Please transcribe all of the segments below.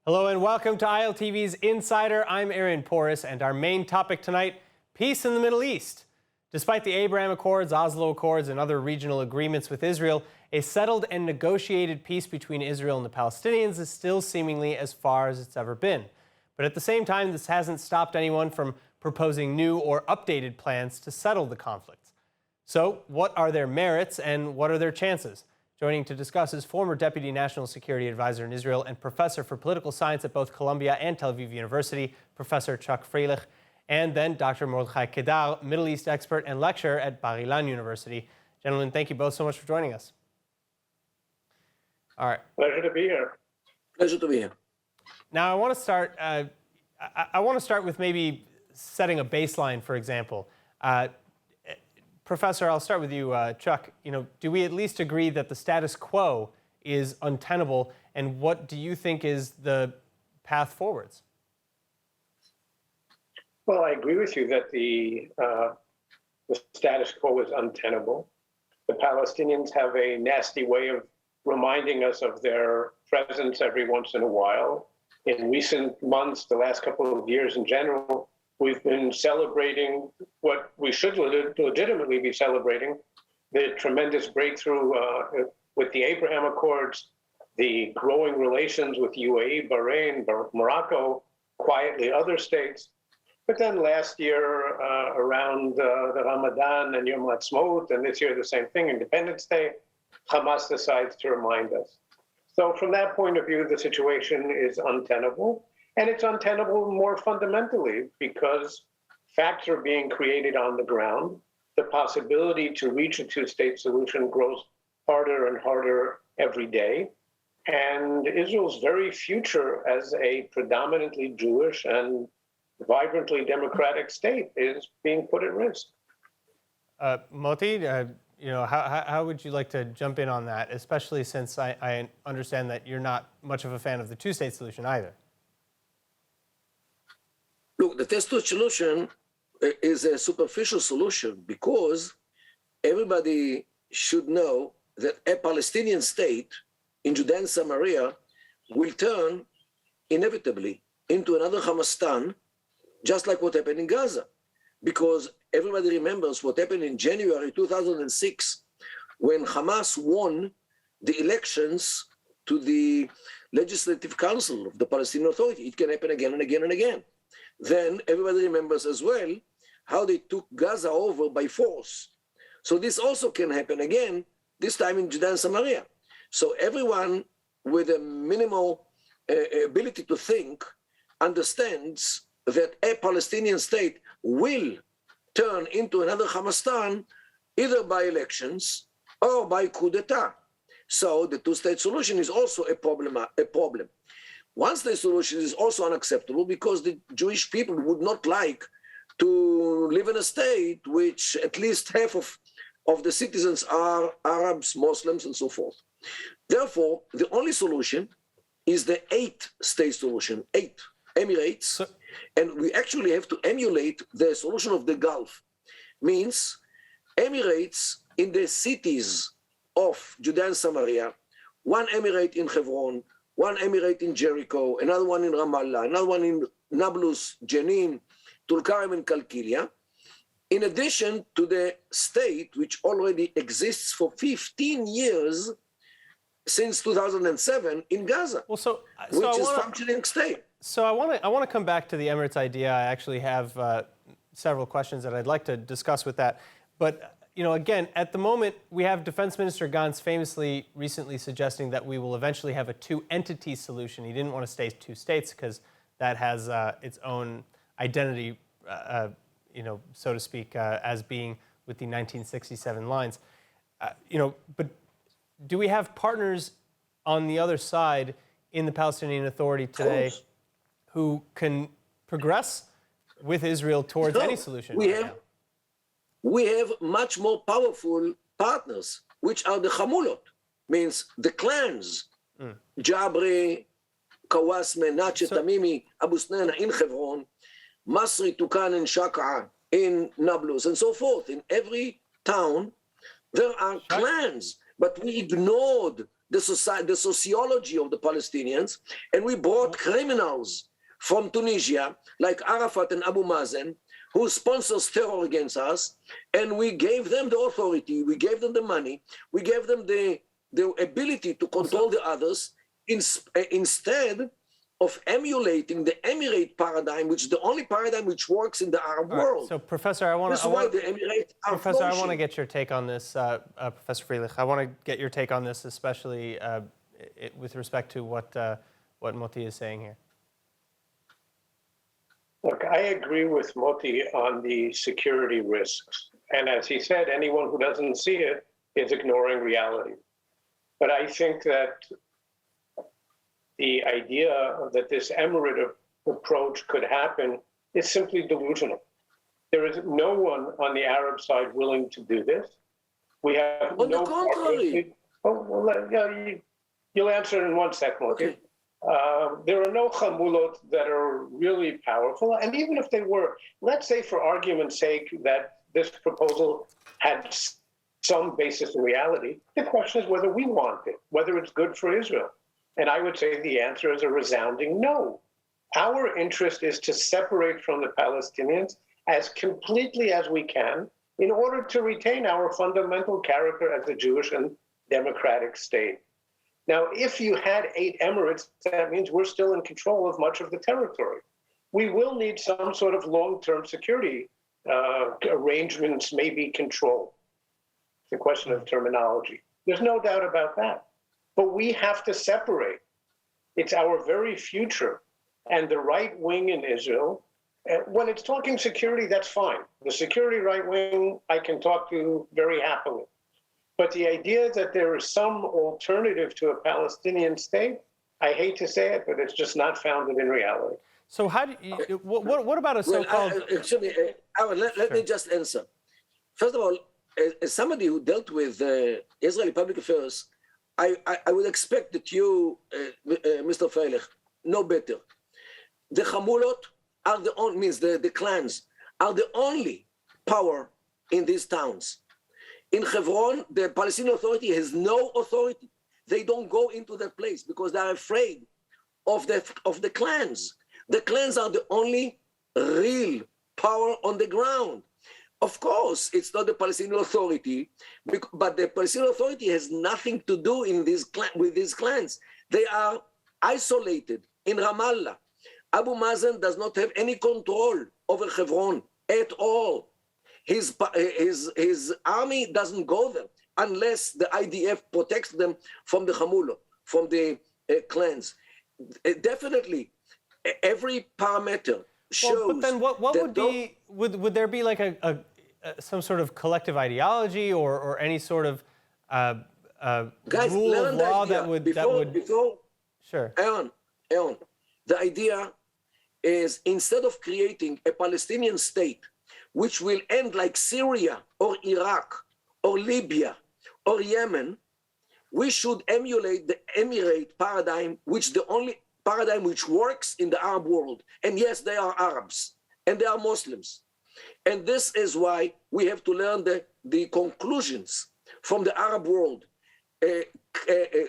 Hello and welcome to ILTV's Insider. I'm Aaron Porras, and our main topic tonight, peace in the Middle East. Despite the Abraham Accords, Oslo Accords, and other regional agreements with Israel, a settled and negotiated peace between Israel and the Palestinians is still seemingly as far as it's ever been. But at the same time, this hasn't stopped anyone from proposing new or updated plans to settle the conflict. So, what are their merits and what are their chances? Joining to discuss is former Deputy National Security Advisor in Israel and Professor for Political Science at both Columbia and Tel Aviv University, Professor Chuck Freilich, and then Dr. Mordechai Kedar, Middle East expert and lecturer at Bar Ilan University. Gentlemen, thank you both so much for joining us. All right. Pleasure to be here. Pleasure to be here. Now, I want to start with maybe setting a baseline, for example. Professor, I'll start with you, Chuck. Do we at least agree that the status quo is untenable, and what do you think is the path forwards? Well, I agree with you that the status quo is untenable. The Palestinians have a nasty way of reminding us of their presence every once in a while. In recent months, the last couple of years in general, we've been celebrating what we should legitimately be celebrating, the tremendous breakthrough with the Abraham Accords, the growing relations with UAE, Bahrain, Morocco, quietly other states. But then last year, around the Ramadan and Yom Ha'atzmaut, and this year the same thing, Independence Day, Hamas decides to remind us. So from that point of view, the situation is untenable. And it's untenable more fundamentally because facts are being created on the ground. The possibility to reach a two-state solution grows harder and harder every day. And Israel's very future as a predominantly Jewish and vibrantly democratic state is being put at risk. Moti, how would you like to jump in on that, especially since I understand that you're not much of a fan of the two-state solution either? Look, the two-state solution is a superficial solution because everybody should know that a Palestinian state in Judea and Samaria will turn inevitably into another Hamastan, just like what happened in Gaza. Because everybody remembers what happened in January 2006 when Hamas won the elections to the Legislative Council of the Palestinian Authority. It can happen again and again and again. Then everybody remembers as well how they took Gaza over by force. So this also can happen again, this time in Judea and Samaria. So everyone with a minimal ability to think understands that a Palestinian state will turn into another Hamastan either by elections or by coup d'etat. So the two-state solution is also a problem. One-state solution is also unacceptable because the Jewish people would not like to live in a state which at least half of the citizens are Arabs, Muslims, and so forth. Therefore, the only solution is the 8-state solution, 8 Emirates, and we actually have to emulate the solution of the Gulf. Means Emirates in the cities of Judea and Samaria, one emirate in Hebron, one emirate in Jericho, another one in Ramallah, another one in Nablus, Jenin, Tulkarem, and Kalkilia, in addition to the state which already exists for 15 years since 2007 in Gaza, which is functioning state. So I want to come back to the Emirates idea. I actually have several questions that I'd like to discuss with that. But again, at the moment, we have Defense Minister Gantz famously recently suggesting that we will eventually have a two-entity solution. He didn't want to stay two states because that has its own identity, so to speak, as being with the 1967 lines. But do we have partners on the other side in the Palestinian Authority today who can progress with Israel towards any solution? We have much more powerful partners, which are the Hamulot, means the clans, Jabri, Kawasme, Nachet, Tamimi, Abu Snana in Hebron, Masri, Tukan, and Shaka in Nablus, and so forth. In every town, there are clans, but we ignored the sociology of the Palestinians, and we brought criminals from Tunisia, like Arafat and Abu Mazen, who sponsors terror against us, and we gave them the authority, we gave them the money, we gave them the ability to control the others, instead of emulating the Emirate paradigm, which is the only paradigm which works in the Arab world. So, Professor, I want to get your take on this, Professor Freilich. I want to get your take on this, especially with respect to what Moti is saying here. Look, I agree with Moti on the security risks. And as he said, anyone who doesn't see it is ignoring reality. But I think that the idea that this emirate approach could happen is simply delusional. There is no one on the Arab side willing to do this. We have on the contrary. You'll answer in 1 second. Okay. There are no Hamulot that are really powerful. And even if they were, let's say for argument's sake that this proposal had some basis in reality, the question is whether we want it, whether it's good for Israel. And I would say the answer is a resounding no. Our interest is to separate from the Palestinians as completely as we can in order to retain our fundamental character as a Jewish and democratic state. Now, if you had 8 emirates, that means we're still in control of much of the territory. We will need some sort of long-term security arrangements, maybe control. It's a question of terminology. There's no doubt about that. But we have to separate. It's our very future. And the right wing in Israel, when it's talking security, that's fine. The security right wing, I can talk to very happily. But the idea that there is some alternative to a Palestinian state, I hate to say it, but it's just not founded in reality. So how do you, what about a so-called... Aaron, let me just answer. First of all, as somebody who dealt with Israeli public affairs, I would expect that you, Mr. Freilich, know better. The Hamulot are the only, means the clans, are the only power in these towns. In Hebron, the Palestinian Authority has no authority. They don't go into that place because they are afraid of the clans. The clans are the only real power on the ground. Of course, it's not the Palestinian Authority, but the Palestinian Authority has nothing to do with these clans. They are isolated in Ramallah. Abu Mazen does not have any control over Hebron at all. His army doesn't go there unless the IDF protects them from the Hamulot, from the clans. Definitely, every parameter shows. But then what would be, would there be like some sort of collective ideology or any sort of guys, rule of law that would... Sure. Aaron, the idea is instead of creating a Palestinian state, which will end like Syria or Iraq or Libya or Yemen, we should emulate the Emirate paradigm, which the only paradigm which works in the Arab world. And yes, they are Arabs and they are Muslims. And this is why we have to learn the conclusions from the Arab world.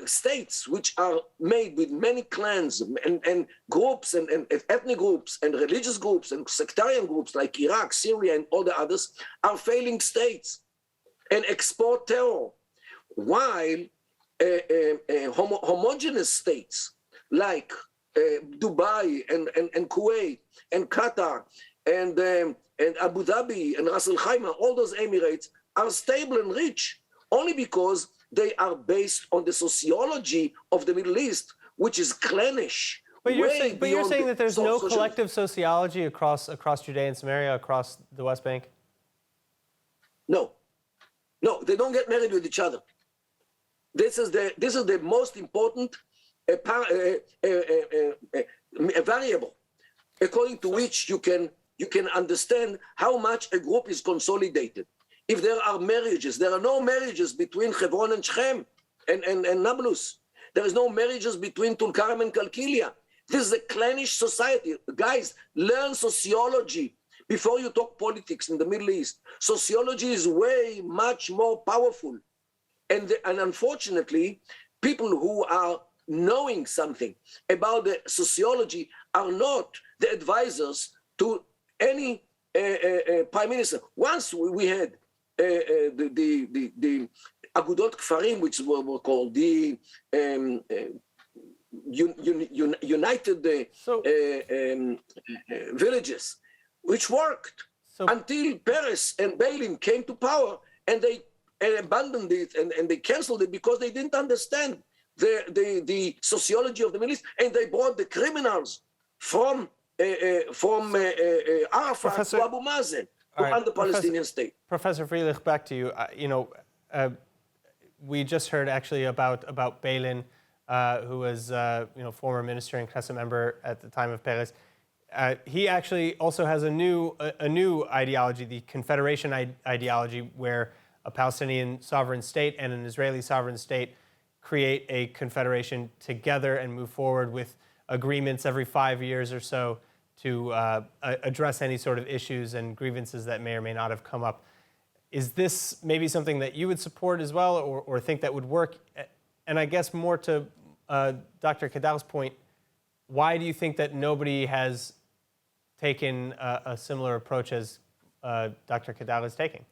States which are made with many clans and groups and ethnic groups and religious groups and sectarian groups like Iraq, Syria, and all the others are failing states and export terror, while homogeneous states like Dubai and Kuwait and Qatar and Abu Dhabi and Ras Al Khaimah, all those emirates are stable and rich only because they are based on the sociology of the Middle East, which is clannish. But you're saying that there's no collective sociology across Judea and Samaria, across the West Bank? No, they don't get married with each other. This is the most important variable, according to which you can understand how much a group is consolidated. If there are marriages, there are no marriages between Hebron and Shechem and Nablus. There is no marriages between Tulkarem and Kalkilia. This is a clannish society. Guys, learn sociology before you talk politics in the Middle East. Sociology is way much more powerful. And unfortunately, people who are knowing something about the sociology are not the advisors to any prime minister. Once we had the Agudot Kfarim, which were called the United Villages, which worked until Peres and Begin came to power, and they abandoned it and they canceled it because they didn't understand the sociology of the Middle East, and they brought the criminals from Arafat to Abu Mazen to run the Palestinian state. Professor Freilich, back to you. We just heard actually about Begin, who was former minister and Knesset member at the time of Peres. He actually also has a new ideology, the Confederation ideology, where a Palestinian sovereign state and an Israeli sovereign state create a confederation together and move forward with agreements every 5 years or so to address any sort of issues and grievances that may or may not have come up. Is this maybe something that you would support as well, or think that would work? And I guess more to Dr. Kedal's point, why do you think that nobody has taken a similar approach as Dr. Kedal is taking?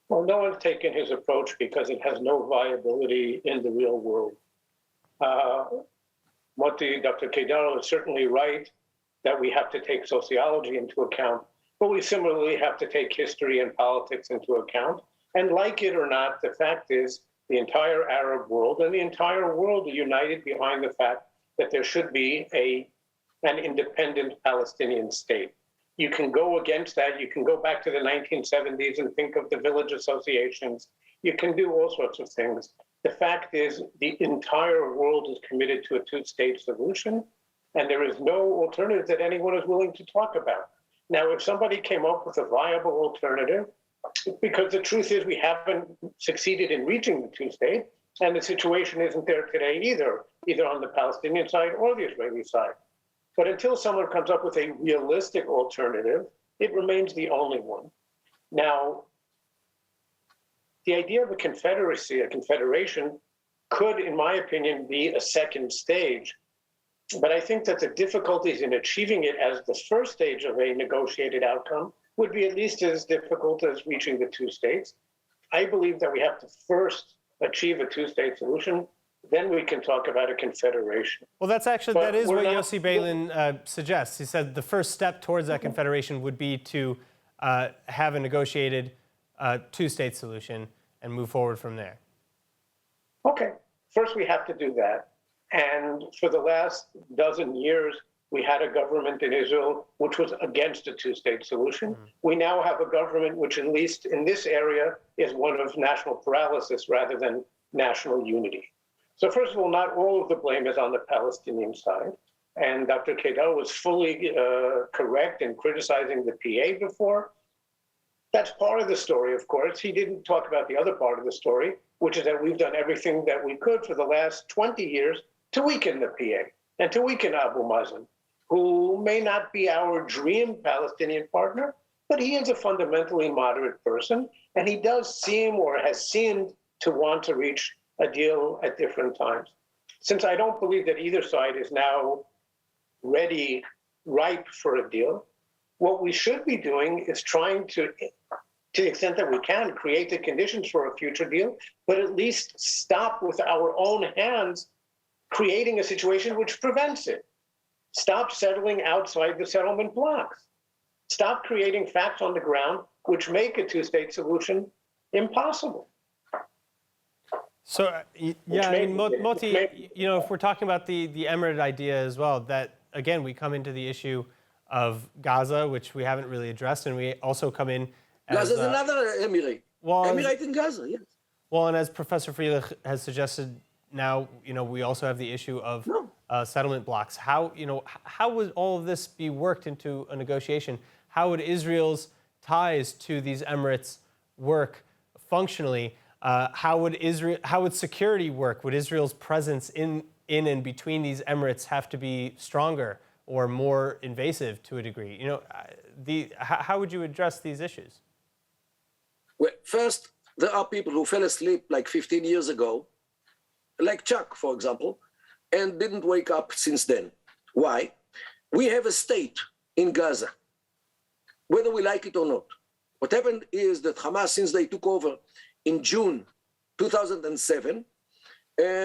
Well, no one's taken his approach because it has no viability in the real world. Dr. Kedal is certainly right that we have to take sociology into account, but we similarly have to take history and politics into account. And like it or not, the fact is the entire Arab world and the entire world are united behind the fact that there should be an independent Palestinian state. You can go against that. You can go back to the 1970s and think of the village associations. You can do all sorts of things. The fact is the entire world is committed to a two-state solution, and there is no alternative that anyone is willing to talk about. Now, if somebody came up with a viable alternative, because the truth is we haven't succeeded in reaching the two-state, and the situation isn't there today either on the Palestinian side or the Israeli side. But until someone comes up with a realistic alternative, it remains the only one. Now, the idea of a confederacy, a confederation, could, in my opinion, be a second stage. But I think that the difficulties in achieving it as the first stage of a negotiated outcome would be at least as difficult as reaching the two states. I believe that we have to first achieve a two-state solution, then we can talk about a confederation. Well, that is what Yossi Beilin suggests. He said the first step towards that confederation would be to have a negotiated two-state solution and move forward from there. Okay, first we have to do that. And for the last dozen years, we had a government in Israel which was against a two-state solution. We now have a government which, at least in this area, is one of national paralysis rather than national unity. So first of all, not all of the blame is on the Palestinian side. And Dr. Kedal was fully correct in criticizing the PA before. That's part of the story, of course. He didn't talk about the other part of the story, which is that we've done everything that we could for the last 20 years to weaken the PA and to weaken Abu Mazen, who may not be our dream Palestinian partner, but he is a fundamentally moderate person, and he does seem or has seemed to want to reach a deal at different times. Since I don't believe that either side is now ripe for a deal, what we should be doing is trying to the extent that we can, create the conditions for a future deal, but at least stop with our own hands creating a situation which prevents it. Stop settling outside the settlement blocks. Stop creating facts on the ground which make a two-state solution impossible. So, Moti, if we're talking about the emirate idea as well, that, again, we come into the issue of Gaza, which we haven't really addressed, and we also come in as... Gaza is another emirate. Emirate in Gaza, yes. Well, and as Professor Freilich has suggested, now, we also have the issue of settlement blocks. How would all of this be worked into a negotiation? How would Israel's ties to these emirates work functionally? How would security work? Would Israel's presence in and between these emirates have to be stronger or more invasive to a degree? How would you address these issues? Well, first, there are people who fell asleep like 15 years ago like Chuck, for example, and didn't wake up since then. Why? We have a state in Gaza, whether we like it or not. What happened is that Hamas, since they took over in June 2007,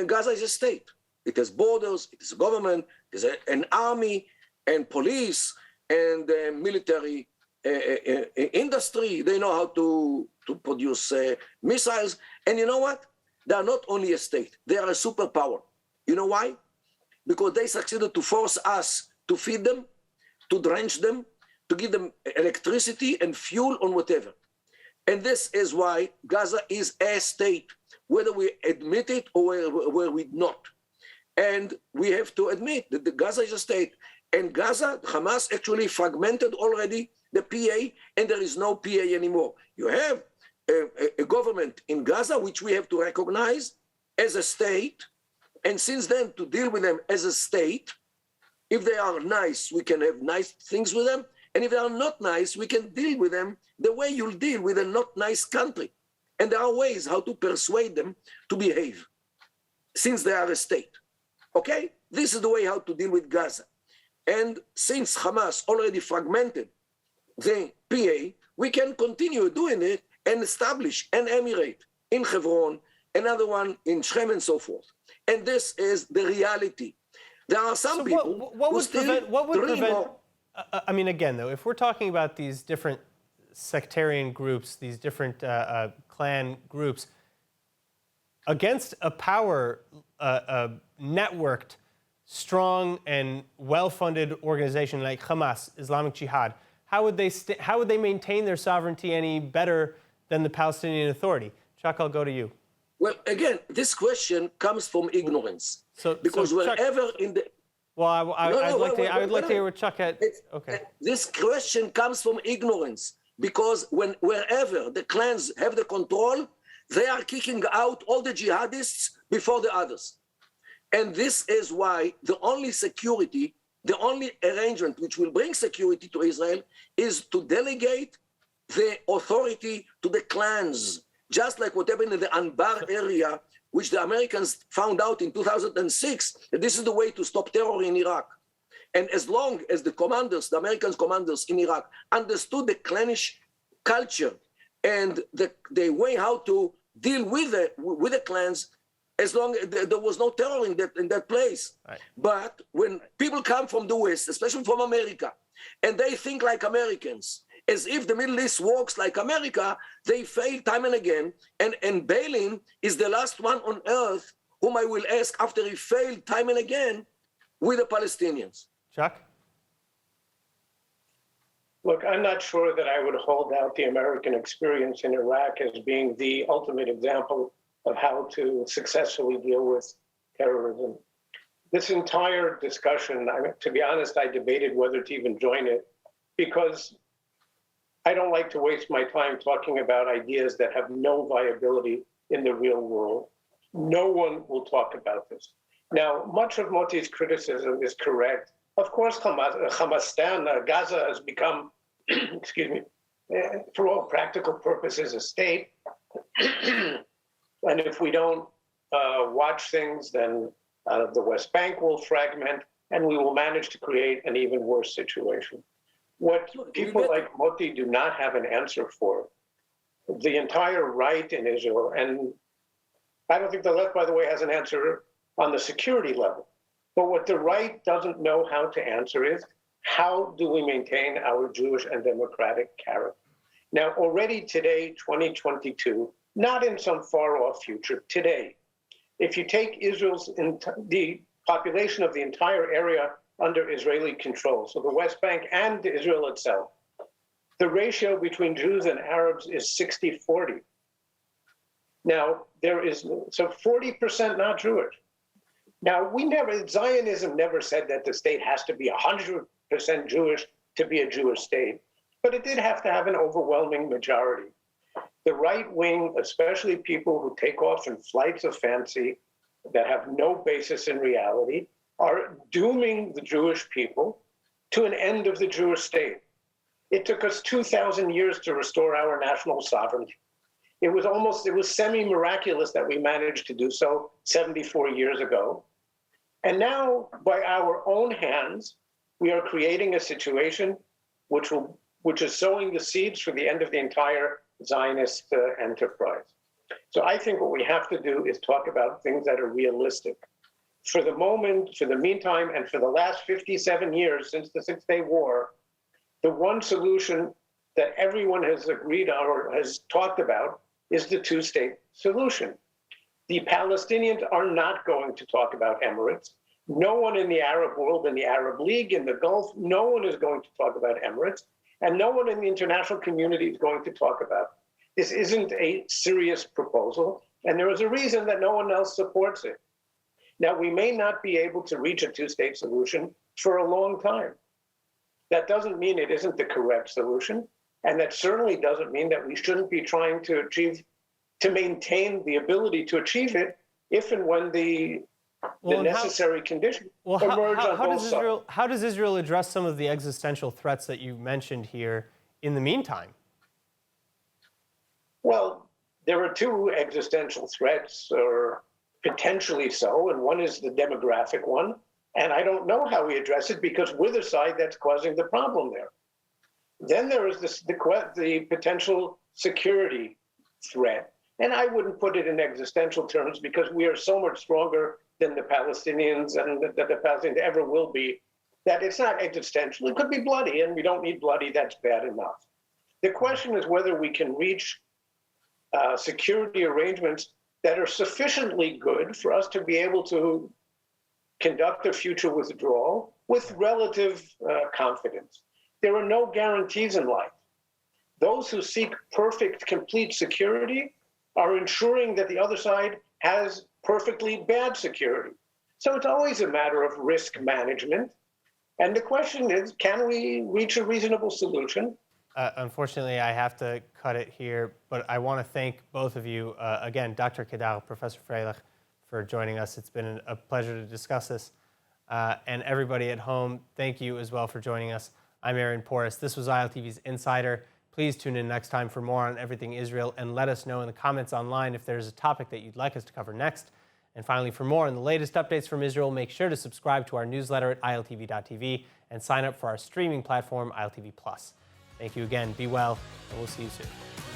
Gaza is a state. It has borders, it is a government, it is an army and police and military industry. They know how to produce missiles. And you know what? They are not only a state, they are a superpower. You know why? Because they succeeded to force us to feed them, to drench them, to give them electricity and fuel on whatever. And this is why Gaza is a state, whether we admit it or where we not. And we have to admit that the Gaza is a state. And Gaza, Hamas actually fragmented already the PA, and there is no PA anymore. You have a government in Gaza, which we have to recognize as a state. And since then, to deal with them as a state, if they are nice, we can have nice things with them. And if they are not nice, we can deal with them the way you'll deal with a not nice country. And there are ways how to persuade them to behave, since they are a state. Okay? This is the way how to deal with Gaza. And since Hamas already fragmented the PA, we can continue doing it and establish an emirate in Hebron, another one in Shem, and so forth. And this is the reality. There are some people what who would still prevent, what would dream prevent, of- I mean, again, though, if we're talking about these different sectarian groups, these different clan groups, against a power, networked, strong and well-funded organization like Hamas, Islamic Jihad, how would they maintain their sovereignty any better than the Palestinian Authority? Chuck, I'll go to you. Well, again, this question comes from ignorance. Because so Chuck, wherever in the... Well, I would like to hear what Chuck had. Okay. This question comes from ignorance. Because wherever the clans have the control, they are kicking out all the jihadists before the others. And this is why the only security, the only arrangement which will bring security to Israel is to delegate the authority to the clans, just like what happened in the Anbar area, which the Americans found out in 2006, that this is the way to stop terror in Iraq. And as long as the commanders, the American commanders in Iraq, understood the clannish culture and the way how to deal with the clans, as long as there was no terror in that place. Right. But when people come from the West, especially from America, and they think like Americans, as if the Middle East works like America, they fail time and again. And Begin is the last one on earth whom I will ask after he failed time and again with the Palestinians. Chuck? Look, I'm not sure that I would hold out the American experience in Iraq as being the ultimate example of how to successfully deal with terrorism. This entire discussion, to be honest, I debated whether to even join it because I don't like to waste my time talking about ideas that have no viability in the real world. No one will talk about this. Now, much of Moti's criticism is correct. Of course, Hamastan, Gaza has become, excuse me, for all practical purposes, a state. And if we don't watch things, then the West Bank will fragment and we will manage to create an even worse situation. What people like Moti do not have an answer for, the entire right in Israel, and I don't think the left, by the way, has an answer on the security level. But what the right doesn't know how to answer is, how do we maintain our Jewish and democratic character? Now, already today, 2022, not in some far-off future, today, if you take the population of the entire area under Israeli control, so the West Bank and Israel itself, the ratio between Jews and Arabs is 60-40. Now, so 40% not Jewish. Now, Zionism never said that the state has to be 100% Jewish to be a Jewish state, but it did have to have an overwhelming majority. The right wing, especially people who take off in flights of fancy that have no basis in reality, are dooming the Jewish people to an end of the Jewish state. It took us 2,000 years to restore our national sovereignty. It was semi-miraculous that we managed to do so 74 years ago. And now, by our own hands, we are creating a situation which is sowing the seeds for the end of the entire Zionist enterprise. So I think what we have to do is talk about things that are realistic. For the moment, for the meantime, and for the last 57 years since the Six-Day War, the one solution that everyone has agreed on or has talked about is the two-state solution. The Palestinians are not going to talk about Emirates. No one in the Arab world, in the Arab League, in the Gulf, no one is going to talk about Emirates, and no one in the international community is going to talk about it. This isn't a serious proposal, and there is a reason that no one else supports it. Now, we may not be able to reach a two-state solution for a long time. That doesn't mean it isn't the correct solution, and that certainly doesn't mean that we shouldn't be trying to maintain the ability to achieve it if and when the necessary conditions emerge on both sides. How does Israel address some of the existential threats that you mentioned here in the meantime? Well, there are two existential threats, or potentially so, and one is the demographic one. And I don't know how we address it because we're the side that's causing the problem there. Then there is the potential security threat. And I wouldn't put it in existential terms because we are so much stronger than the Palestinians and that the Palestinians ever will be, that it's not existential. It could be bloody, and we don't need bloody. That's bad enough. The question is whether we can reach security arrangements that are sufficiently good for us to be able to conduct a future withdrawal with relative confidence. There are no guarantees in life. Those who seek perfect, complete security are ensuring that the other side has perfectly bad security. So it's always a matter of risk management. And the question is, can we reach a reasonable solution? Unfortunately, I have to cut it here, but I want to thank both of you, again, Dr. Kedar, Professor Freilich, for joining us. It's been a pleasure to discuss this. And everybody at home, thank you as well for joining us. I'm Aaron Porras. This was ILTV's Insider. Please tune in next time for more on everything Israel, and let us know in the comments online if there's a topic that you'd like us to cover next. And finally, for more on the latest updates from Israel, make sure to subscribe to our newsletter at iltv.tv and sign up for our streaming platform, ILTV Plus. Thank you again. Be well, and we'll see you soon.